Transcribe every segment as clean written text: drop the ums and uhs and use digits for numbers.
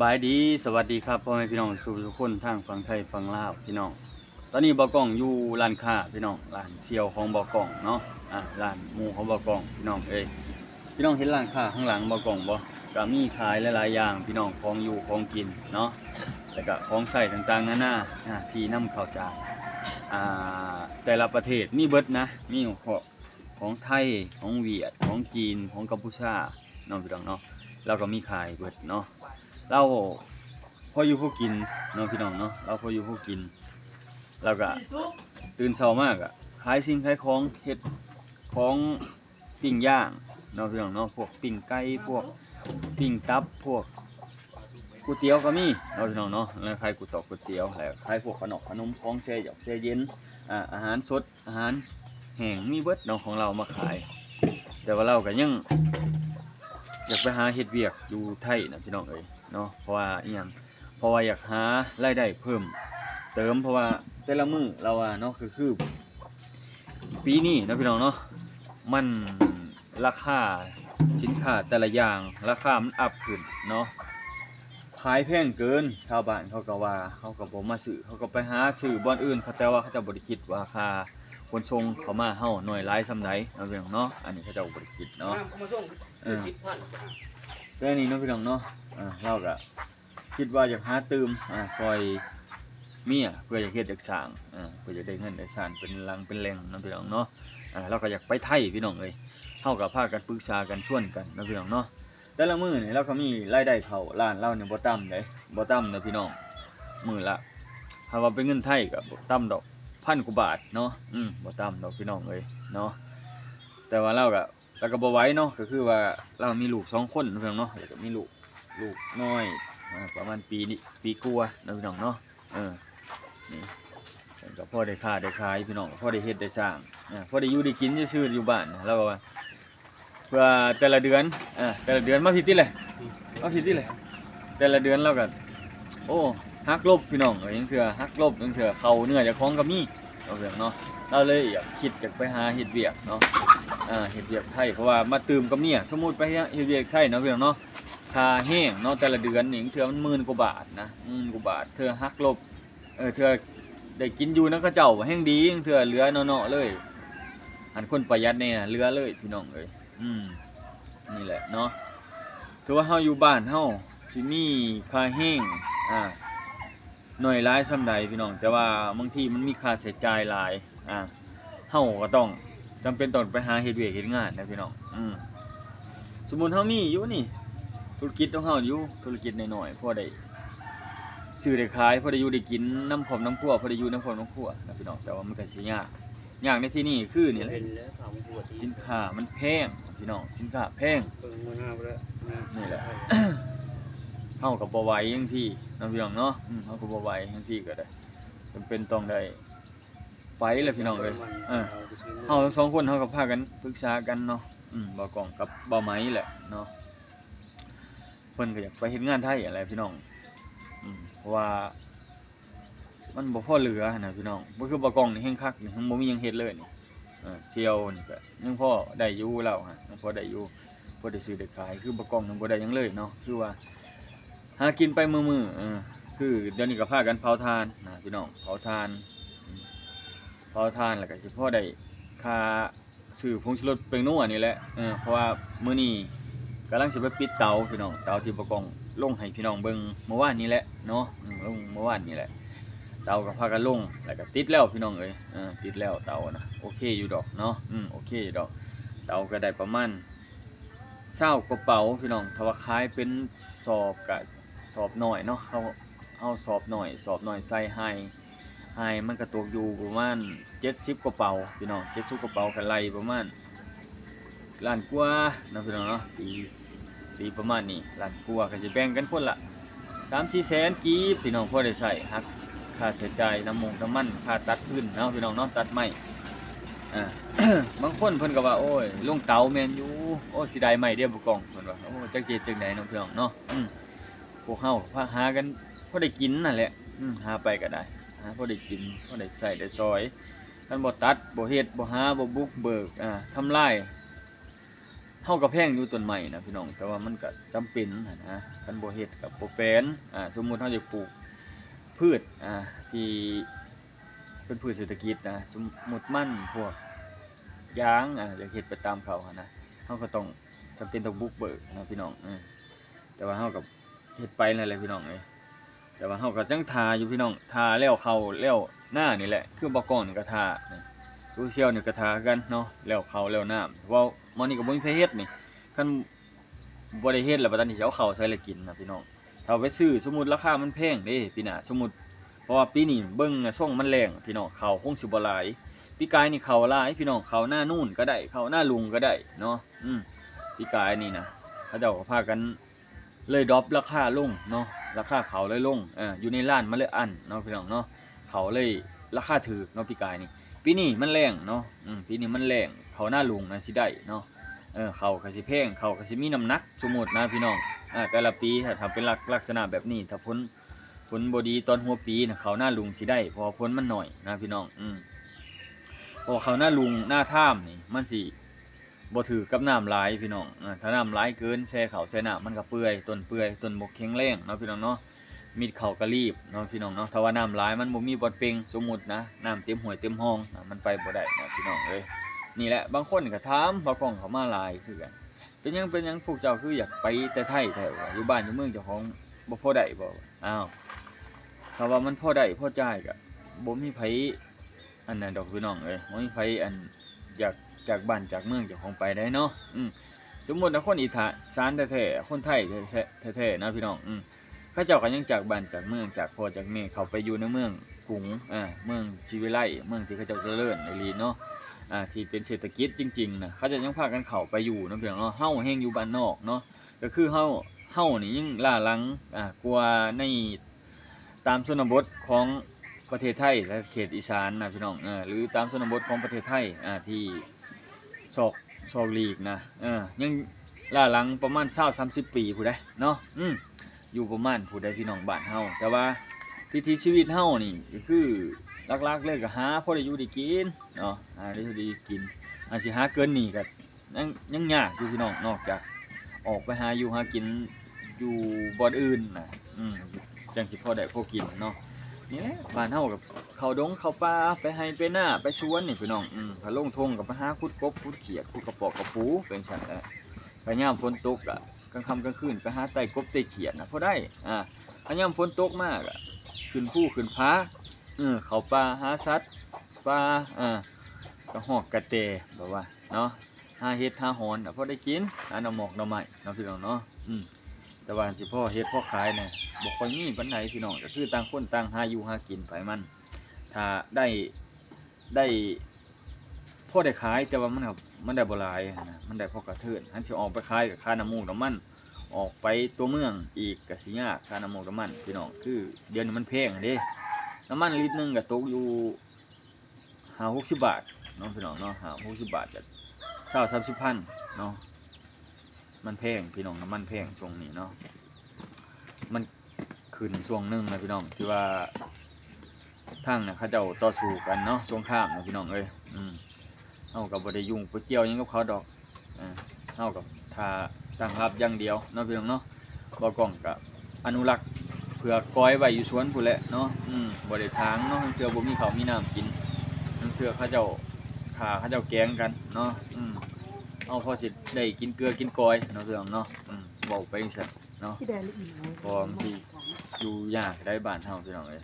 บายดีสวัสดีครับพ่อแม่พี่น้องสู่ทุกคนทางฝั่งไทยฝั่งลาวพี่น้องตอนนี้บ่กล้องอยู่ร้านค้าพี่น้องร้านเซียวของบ่กล้องเนาะร้านหมูของบ่กล้องพี่น้องพี่น้องเห็นร้านค้าข้างหลังบ่กล้องบ่ก็มีขายหลายๆอย่างพี่น้องของอยู่ของกินเนาะแล้วก็ของใช้ต่างๆนานาที่นำเข้าจากแต่ละประเทศมีเบิดนะมีของไทยของเวียดของจีนของกัมพูชาเนาะพี่น้องเนาะแล้วก็มีขายเบิดเนาะเราพออยู่ผู้กินเนาะพี่น้องเนาะเราพออยู่ผู้กินแล้วก็ตื่นเช้ามากขายสิ่งขายของเฮ็ดของปิ้งย่างเนาะพี่น้องเนาะพวกปิ้งไก่พวกปิ้งตับพวกก๋วยเตี๋ยวก็มีเนาะพี่น้องเนาะแล้วขายก๋วยเตี๋ยวแล้วขายพวกขนมของแช่หยอกแช่เย็นอาหารสดอาหารแห้งมีเบิดเนาะของเรามาขายแต่ว่าเราก็ยังอยากไปหาเฮ็ดเวียกอยู่ไทยนะพี่น้องเนาะเพราะว่าอีหยังเพราะว่าอยากหารายได้เพิ่มเติมเพราะว่าแต่ละมื้อเราเนาะคือปีนี้นะพี่น้องเนาะมันราคาสินค้าแต่ละอย่างราคามันอัพขึ้นเนาะขายแพงเกินชาวบ้านเขาก็ว่าเขาก็บ่มาซื้อเขาก็ไปหาซื้อบ่อนอื่นเขาแต่ว่าเขาจะบ่ได้คิดว่าค่าขนส่งเข้ามาเฮาน้อยหลายส่ำใดเนาะพี่น้องเนาะอันนี้เขาจะบ่ได้คิดเนาะแต่นี่เนาะพี่น้องเนาะเราก็คิดว่าอยากหาตื่มซอยเมียเพื่ออยากเฮ็ดอยากสร้างเพื่อจะได้เงินได้สร้างเป็นหลังเป็นแหล่งเนาะพี่น้องเนาะเราก็อยากไปไทยพี่น้องเฮาก็พากันปรึกษากันชวนกันเนาะพี่น้องเนาะแต่ละมื้อนี่เราก็มีรายได้เข้าร้านเราเนี่ยบ่ต่ำเด้บ่ต่ำเด้อพี่น้องมื้อละถ้าว่าเป็นเงินไทยก็บ่ต่ำดอก1,000 กว่าบาทเนาะบ่ต่ำดอกพี่น้องเนาะแต่ว่าเราก็บ่ไหวเนาะก็คือว่าเรามีลูก2คนพี่น้องเนาะแล้วก็มีลูกน้อยประมาณปีกว่าเนาะพี่น้องเนาะนี่ก็พอได้ค้าได้ขายพี่น้องพอได้เฮ็ดได้สร้างพอได้อยู่ได้กินซื่อๆอยู่บ้านแล้วก็ว่าเพื่อแต่ละเดือนมาผิดติเลยแต่ละเดือนเราก็โอ้หักลบพี่น้องยังเทื่อหักลบยังเทื่อเข้าเนื้อเจ้าของก็มีเอาเรื่องเนาะเราเลยอยากคิดจะไปหาเฮ็ดเวียกเนาะเฮ็ดเวียกไทยเพราะว่ามาตื่มกับเมียสมมุติไปเฮ็ดเวียกไทยเนาะพี่น้องเนาะค่าแห้งเนาะแต่ละเดือนนี่เทื่อมัน10,000 กว่าบาทนะ10,000 กว่าบาทเทื่อหักลบเทื่อได้กินอยู่นำเขาเจ้าแฮ่งดีเทื่อเหลือเนาะๆเลยอันคนประหยัดเนี่ยเหลือเลยพี่น้องนี่แหละเนาะถือว่าเฮาอยู่บ้านเฮาสิมีค่าแห้งน้อยหลายส่ำใดพี่น้องแต่ว่าบางทีมันมีค่าใช้จ่ายหลายเฮาก็ต้องจำเป็นต้องไปหาเฮ็ดเวียกเฮ็ดงานนะพี่น้องสมมุติเฮามีอยู่นี่ธุรกิจของเฮาอยู่ธุรกิจน้อยๆพอได้ซื้อได้ขายพอได้อยู่ได้กินน้ำครอบน้ำครัวพอได้อยู่น้ำครอบน้ำครัวนะพี่น้องแต่ว่ามันก็สิยากในที่นี้คือนี่แหละสินค้ามันแพงพี่น้องสินค้าแพงนี่แหละ เฮาก็บ่ไหวจังที่เนาะพี่น้องเนาะเฮาก็บ่ไหวจังที่ก็ได้จำเป็นต้องได้ไปแหละพี่น้องเฮาทั้งสองคนเฮาก็พากันปรึกษากันเนาะบ่กล้องกับบ่ไหมแหละเนาะเพิ่นก็อยากไปเฮ็ดงานไทยอะไรพี่น้องเพราะว่ามันบ่พอเหลือนะพี่น้องบ่คือบ่กล้องนี่แฮงคักนี่ยังบ่มีหยังเฮ็ดเลยนี่เซียวนี่ก็ยังพอได้อยู่แล้วยังพอได้อยู่พอได้ซื้อได้ขายคือบ่กล้องยังบ่ได้หยังเลยเนาะคือว่าหากินไปมื้อคือเดี๋ยวนี้ก็พากันเผาถ่านนะพี่น้องเผาถ่านแล้วก็สิพอได้ค่าซื้อผงชูรสเป็นนัวนี่แหละเพราะว่ามื้อนี้กำลังสิไปปิดเตาพี่น้องเตาที่บ่กล้องลงให้พี่น้องเบิ่งเมื่อวานนี้แหละเนาะลงเมื่อวานนี้แหละเตาก็พากันลงแล้วก็ติดแล้วพี่น้องติดแล้วเตานะโอเคอยู่ดอกเนาะโอเคอยู่ดอกเตาก็ได้ประมาณ20 กว่าเป๋าพี่น้องถ้าว่าขายเป็นสอบก็สอบน้อยเนาะเอาสอบน้อยใส่ให้มันก็ตกอยู่ประมาณ70 กว่าเป๋าพี่น้อง70 กว่าเป๋าก็ไล่ประมาณล้านกว่าเนาะพี่น้องเนาะตีประมาณนี้ล้านกว่าก็สิแบ่งกันคนละ 3-4 แสนกีบพี่น้องพอได้ใช้หักค่าใช้จ่ายน้ำมันค่าตัดพื้นเนาะพี่น้องเนาะตัดไม้บางคนเพิ่นก็ว่าโอ้ยลงเตาแม่นอยู่โอ้สิได้ไม้เด้อบ่กล้องเพิ่นว่าโอ้จักเจ็ดจังได๋เนาะพี่น้องเนาะพวกเฮาพาหากันพอได้กินนั่นแหละหาไปก็ได้หาพอได้กินพอได้ใช้ได้ซอยคันบ่ตัดบ่เฮ็ดบ่หาบ่บุกเบิกทำลาย เฮาก็แพงอยู่ต้นไม้นะพี่น้องแต่ว่ามันก็จำเป็นนะคันบ่เฮ็ดก็บ่แปลนสมมุติเฮาจะปลูกพืชที่เป็นพืชเศรษฐกิจนะสมมุติมันพวกยางอยากเฮ็ดไปตามเขาหันนะเฮาก็ต้องจำเป็นต้องบุกเบิกนะพี่น้องแต่ว่าเฮาก็เฮ็ดไปนั่นแหละพี่น้องเอ้ยแต่ว่าเฮาก็จังทาอยู่พี่น้องทาแล้วเข้าแล้วหน้านี่แหละคือบ่ก่อนก็ทาดูเชียวนี่ก็ทากันเนาะแล้วเข้าแล้วน้ำเพราะมื้อนี้ก็บ่มีไผเฮ็ดนี่คันบ่ได้เฮ็ดแล้วบัดนี้สิเอาข้าวใส่แล้วกินนะพี่น้องถ้าไปซื้อสมมุติราคามันแพงเด้พี่น่ะสมมุติเพราะว่าปีนี้เบิ่งช่วงมันแล้งพี่น้องข้าวคงสิบ่หลายปีกายนี่ข้าวหลายพี่น้องข้าวหน้านู่นก็ได้ข้าวหน้าลุงก็ได้เนาะปีกายนี่นะเขาเจ้าก็พากันเลยดรอปราคาลงเนาะราคาข้าวเลยลงอยู่ในร้านมันเลยอั้นเนาะพี่น้องเนาะข้าวเลยราคาถูกเนาะปีกายนี่ปีนี้มันแล้งเนาะปีนี้มันแล้งข้าวหน้าลุงน่ะสิได้เนาะข้าวก็สิแพงข้าวก็สิมีน้ำหนักสมมุตินะพี่น้องแต่ละปีถ้าเป็นลักษณะแบบนี้ถ้าผลบ่ดีตอนหัวปีน่ะข้าวหน้าลุงสิได้เพราะผลมันน้อยนะพี่น้องเพราะข้าวหน้าลุงหน้าท่ามนี่มันสิบ่ถือกับน้ำหลายพี่น้องถ้าน้ำหลายเกินแช่ข้าวแช่น้ำมันก็เปื่อยต้นบ่แข็งแรงเนาะพี่น้องเนาะมีดข้าวก็รีบเนาะพี่น้องเนาะถ้าว่าน้ำหลายมันบ่มีบ่อนเป่งสมมุตินะน้ำเต็มห้วยเต็มห้องมันไปบ่ได้นะพี่น้องเอ้ยนี่แหละบางคนก็ถามบ่กล้องเขามาหลายคือกันเป็นหยังพวกเจ้าคืออยากไปแต่ไทยแท้ว่าอยู่บ้านอยู่เมืองเจ้าของบ่พอได้บ่อ้าวถ้าว่ามันพอได้พอจ่ายก็บ่มีไผอันนั้นดอกพี่น้องเอ้ยบ่มีไผอันอยากจากบ้านจากเมืองเจ้าของไปได้เนาะสมมุติว่าคนอีสานแท้ๆคนไทยแท้ๆนะพี่น้องเขาเจ้าก็ยังจากบ้านจากเมืองจากพ่อจากแม่เขาไปอยู่ในเมืองกรุงเมืองชีวิไลเมืองที่เขาเจ้าเจริญอีหลีเนาะที่เป็นเศรษฐกิจจริงๆนะเขาจะยังพากันเข้าไปอยู่เนาะพี่น้องเนาะเฮาแฮงอยู่บ้านนอกเนาะก็คือเฮานี่ยิ่งล้าหลังกว่าในตามชนบทของประเทศไทยและเขตอีสานนะพี่น้องหรือตามชนบทของประเทศไทยที่ซอกลีกนะยังล้าหลังประมาณ20-30 ปีผู้ใดเนาะอยู่ประมาณผู้ใดพี่น้องบ้านเฮาแต่ว่าวิถีชีวิตเฮานี่ก็คือหลักๆเลยก็หาพอได้อยู่ได้กินเนาะได้อยู่ได้กินสิหาเกินนี่ก็ยังยากอยู่พี่น้องนอกจากออกไปหาอยู่หากินอยู่บ่อนอื่นนะจังสิพอได้พอกินเนาะนี่แหละบ้านเฮากับเข้าดงเข้าป่าไปไร่ไปนาไปสวนนี่พี่น้องพาลงทงก็ไปหาขุดกบขุดเขียดขุดกระปอกกระปูเป็นซั่นแหละไปยามฝนตกอ่ะกลางค่ำกลางคืนไปหาไต่กบไต่เขียดนะพอได้พยายามฝนตกมากขึ้นภูขึ้นผาเข้าป่าหาสัตว์ป่ากระหอกกระเตแบบว่าเนาะหาเห็ดหาหอนพอได้กินหาหน่อหมอกหน่อไม้เนาะพี่น้องเนาะแต่ว่าสิพ่อเฮ็ดพ่อขายเนี่ยบ่ค่อยมีปานใดพี่น้องก็คือต่างคนต่างหาอยู่หากินไปมันถ้าได้พ่อได้ขายแต่ว่ามันได้บ่หลายนะมันได้พอกระเทินอันสิออกไปขายก็ค่าน้ำมูกน้ำมันออกไปตัวเมืองอีกก็สิยากค่าน้ำมูกน้ำมันพี่น้องคือเดี๋ยวนี้มันแพงเด้น้ำมันลิตรนึงก็ตกอยู่50-60 บาทเนาะพี่น้องเนาะ50-60 บาทก็20-30 พันเนาะมันแพงพี่น้องน้ำมันแพงช่วงนี้เนาะมันขึ้นช่วงนึงนะพี่น้องที่ว่าทางเนี่ยเขาเจ้าต่อสู้กันเนาะสงครามนะพี่น้องเอ้ยเฮาก็บ่ได้ยุ่งไปเกี่ยวหยังกับเขาดอกเฮากับถ้าตั้งรับอย่างเดียวเนาะพี่น้องเนาะบ่กล้องก็อนุรักษ์เพื่อก้อยไว้อยู่สวนพุ่นแหละเนาะบ่ได้ทางเนาะเทื่อบ่มีข้าวมีน้ำกินเทื่อเขาเจ้าฆ่าเขาเจ้าแกงกันเนาะเอาพอสิได้กินเกลือกินกอยเนาะพี่น้องเนาะเว้าไปจังซั่นเนาะพอที่อยู่ยากได้บ้านเฮาพี่น้องเอ้ย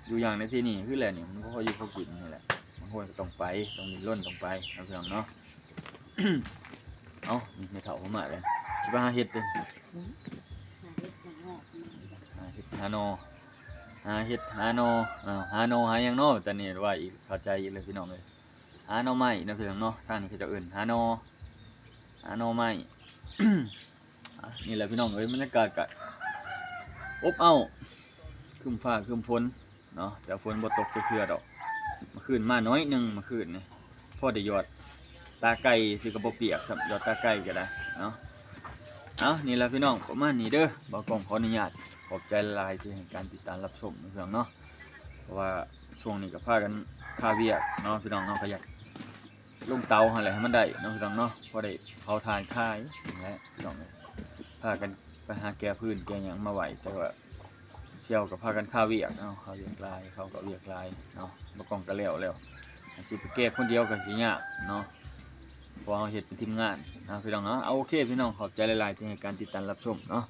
อยู่อย่างในที่นี่คือแหละนี่มันก็พออยู่พอกินนี่แหละบางคนก็ต้องไปต้องมีล้นต้องไปเนาะพี่น้องเนาะ เอ้าในเฒ่าเข้ามาเลยสิไปหาเฮ็ดเด้หาเฮ็ดหานอหาเฮ็ดหานอหานอหาหยังเนาะแต่นี่ว่าอีกเข้าใจอีกเลยพี่น้องเอ้ยหาหน่อไม้นะพี่น้องเนาะทางนี้เขาจะเอิ้นหาหน่อไม้ นี่แหละพี่น้องเอ้ยบรรยากาศก็อบอ้าวครึ้มฟ้าครึ้มฝนเนาะแต่ฝนบ่ตกจะเทื่อดอกเมื่อคืนมาน้อยนึงเมื่อคืนนี่พอได้ยอดตาไก่สิก็บ่เปียกสับยอดตาไก่ก็ได้เนาะนี่แหละพี่น้องประมาณนี้เด้อบ่กล้องขออนุญาตขอบใจหลายที่ให้การติดตามรับชมพี่น้องเนาะเพราะว่าช่วงนี้ก็พากันคาเวียกเนาะพี่น้องเนาะก็อยาก ลงเตาหั่นแหละให้มันได้เนาะพี่น้องเนาะพอได้เผาถ่านคายนั่นแหละพี่น้องพากันไปหาแก้พื้นแก้หยังมาไว้แต่ว่าเชี่ยวก็พากันข้าวเวียกเนาะข้าวเวียกลายเขาก็เวียกลายเนาะบ่กองก็แล้วอันสิไปแก้คนเดียวก็สิยากเนาะเพราะเฮาเฮ็ดเป็นทีมงานนะพี่น้องเนาะเอาโอเคพี่น้องขอบใจหลายๆที่ให้การติดตามรับชมเนาะ